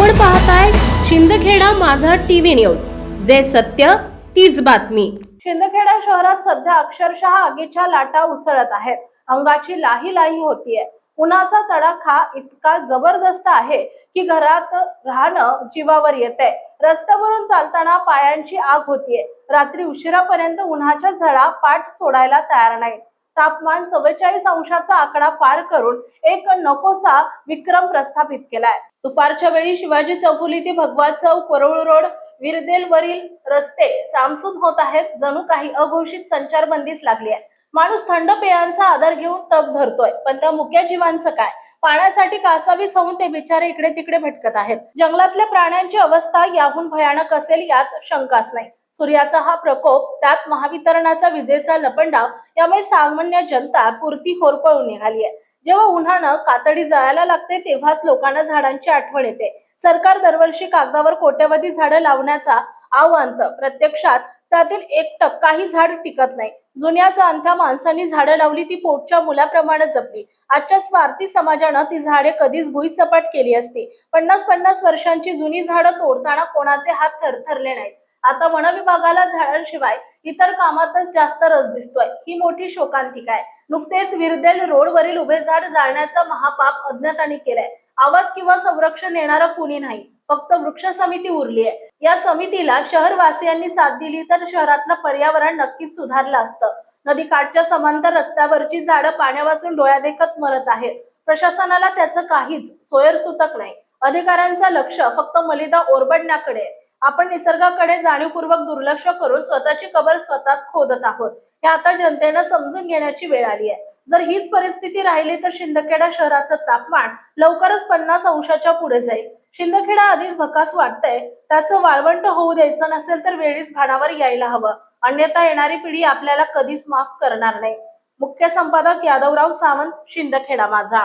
आपण पाहताय शिंदखेडा माझा टीव्ही न्यूज, जे सत्य तीच बातमी। शिंदखेडा शहरात सध्या अक्षरशः आगीच्या लाटा उसळत आहेत। अंगाची लाही लाही होतीये। उन्हाचा तडाखा इतका जबरदस्त आहे की घरात राहणं जीवावर येते। रस्त्यावरून चालताना पायांची आग होतीये। रात्री उशिरापर्यंत उन्हाच्या झळा पाठ सोडायला तयार नाही। तापमान 44 अंशाचा आकडा पार करून एक नकोसा विक्रम प्रस्थापित केलाय। दुपारच्या वेळी शिवाजी चौफुली ते भगवा चौक, वरुळ रोड, विरदेल वरील रस्ते सामसूम होत आहेत। जणू काही अघोषित संचारबंदीच लागली आहे। माणूस थंड पेयांचा आधार घेऊन तग धरतोय, पण त्या मुक्या जीवांचं काय? पाण्यासाठी कासावीस होऊन ते बिचारे इकडे तिकडे भटकत आहेत। जंगलातल्या प्राण्यांची अवस्था याहून भयानक असेल यात शंकाच नाही। सूर्याचा हा प्रकोप, त्यात महावितरणाचा विजेचा लपंडाव, यामुळे सामान्य जनता पुरती होरपळून निघाली आहे। जेव्हा उन्हानं कातडी जळायला लागते तेव्हाच लोकांना झाडांची आठवण येते। सरकार दरवर्षी कागदावर कोट्यवधी झाडं लावण्याचा आव्हान, प्रत्यक्षात त्यातील 1% झाड टिकत नाही। जुन्या जाणत्या माणसांनी झाडं लावली, ती पोटच्या मुलाप्रमाणे जपली। आजच्या स्वार्थी समाजानं ती झाडे कधीच भुईसपाट केली असती। 50-50 वर्षांची जुनी झाडं तोडताना कोणाचे हात थरथरले नाहीत। आता वन विभागाला झाडांशिवाय इतर कामातच जास्त रस दिसतोय। ही मोठी शोकांतिका आहे। नुकतेच विरदेल रोड वरील उभे झाड जाळण्याचा महापाप अज्ञातांनी केलाय। आवाज किंवा संरक्षण येणारा कुणी नाही, फक्त वृक्ष समिती उरली आहे। या समितीला शहरवासियांनी साथ दिली तर शहरातलं पर्यावरण नक्कीच सुधारलं असतं। नदीकाठच्या समांतर रस्त्यावरची झाडं पाण्यावाचून डोळ्यादेखत मरत आहेत। प्रशासनाला त्याचं काहीच सोयरसूतक नाही। अधिकाऱ्यांचं लक्ष फक्त मलिदा ओरबडण्याकडे आहे। आपण निसर्गाकडे जाणीवपूर्वक दुर्लक्ष करून स्वतःची कबर स्वतःच खोदत आहोत, हे आता जनतेनं समजून घेण्याची वेळ आली आहे। जर हीच परिस्थिती राहिली तर शिंदखेडा शहराचं तापमान लवकरच 50 अंशाच्या पुढे जाईल। शिंदखेडा आधीच भकास वाटतंय, त्याचं वाळवंट होऊ द्यायचं नसेल तर वेळीच भानावर यायला हवं, अन्यथा येणारी पिढी आपल्याला कधीच माफ करणार नाही। मुख्य संपादक यादवराव सावंत, शिंदखेडा माझा।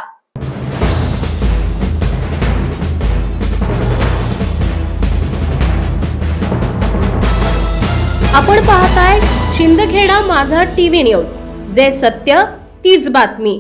आपण पाहताय शिंदखेडा माझा टीव्ही न्यूज, जे सत्य तीच बातमी।